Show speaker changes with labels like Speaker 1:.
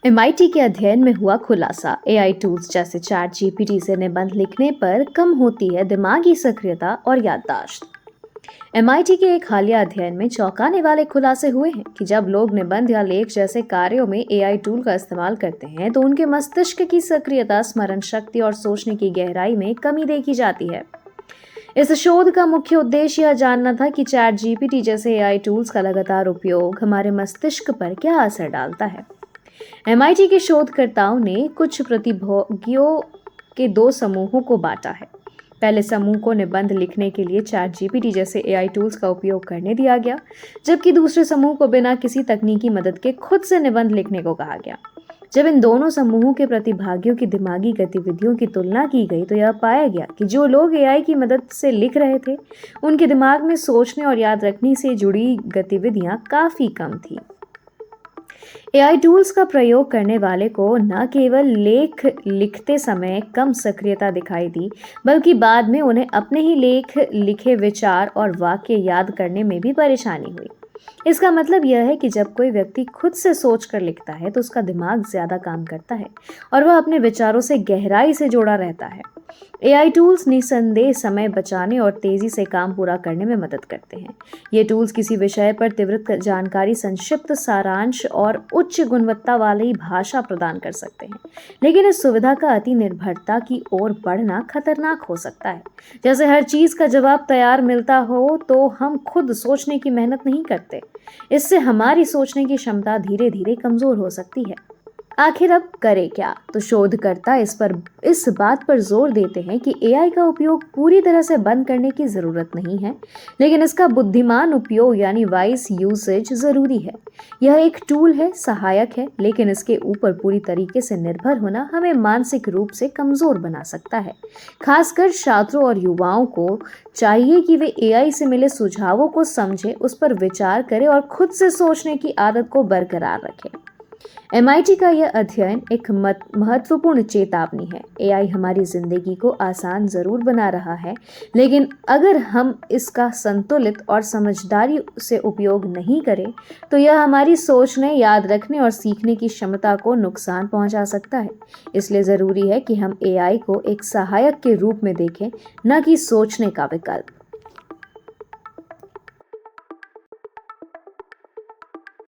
Speaker 1: MIT के अध्ययन में हुआ खुलासा, एआई टूल्स जैसे चैट जीपीटी से निबंध लिखने पर कम होती है दिमागी सक्रियता और याददाश्त। एमआईटी के एक हालिया अध्ययन में चौंकाने वाले खुलासे हुए हैं कि जब लोग निबंध या लेख जैसे कार्यों में एआई टूल का इस्तेमाल करते हैं तो उनके मस्तिष्क की सक्रियता, स्मरण शक्ति और सोचने की गहराई में कमी देखी जाती है। इस शोध का मुख्य उद्देश्य यह जानना था कि चैट जीपीटी जैसे एआई टूल्स का लगातार उपयोग हमारे मस्तिष्क पर क्या असर डालता है। एमआईटी के शोधकर्ताओं ने कुछ प्रतिभागियों के दो समूहों को बांटा है। पहले समूह को निबंध लिखने के लिए चैट जीपीटी जैसे एआई टूल्स का उपयोग करने दिया गया, जबकि दूसरे समूह को बिना किसी तकनीकी मदद के खुद से निबंध लिखने को कहा गया। जब इन दोनों समूहों के प्रतिभागियों की दिमागी गतिविधियों की तुलना की गई तो यह पाया गया कि जो लोग एआई की मदद से लिख रहे थे, उनके दिमाग में सोचने और याद रखने से जुड़ी गतिविधियां काफी कम थी। एआई टूल्स का प्रयोग करने वाले को न केवल लेख लिखते समय कम सक्रियता दिखाई दी, बल्कि बाद में उन्हें अपने ही लेख लिखे विचार और वाक्य याद करने में भी परेशानी हुई। इसका मतलब यह है कि जब कोई व्यक्ति खुद से सोच कर लिखता है तो उसका दिमाग ज्यादा काम करता है और वह अपने विचारों से गहराई से जुड़ा रहता है। एआई टूल्स निसंदेह समय बचाने और तेजी से काम पूरा करने में मदद करते हैं। ये टूल्स किसी विषय पर तीव्र जानकारी, संक्षिप्त सारांश और उच्च गुणवत्ता वाली भाषा प्रदान कर सकते हैं, लेकिन इस सुविधा का अति निर्भरता की ओर बढ़ना खतरनाक हो सकता है। जैसे हर चीज का जवाब तैयार मिलता हो तो हम खुद सोचने की मेहनत नहीं करते। इससे हमारी सोचने की क्षमता धीरे धीरे कमजोर हो सकती है। आखिर अब करें क्या? तो शोधकर्ता इस बात पर जोर देते हैं कि एआई का उपयोग पूरी तरह से बंद करने की जरूरत नहीं है, लेकिन इसका बुद्धिमान उपयोग यानी वाइज यूसेज जरूरी है। यह एक टूल है, सहायक है, लेकिन इसके ऊपर पूरी तरीके से निर्भर होना हमें मानसिक रूप से कमजोर बना सकता है। खासकर छात्रों और युवाओं को चाहिए कि वे एआई से मिले सुझावों को समझें, उस पर विचार करें और खुद से सोचने की आदत को बरकरार रखें। एमआईटी का यह अध्ययन एक महत्वपूर्ण चेतावनी है। एआई हमारी जिंदगी को आसान जरूर बना रहा है, लेकिन अगर हम इसका संतुलित और समझदारी से उपयोग नहीं करें तो यह हमारी सोचने, याद रखने और सीखने की क्षमता को नुकसान पहुंचा सकता है। इसलिए जरूरी है कि हम एआई को एक सहायक के रूप में देखें, न कि सोचने का विकल्प।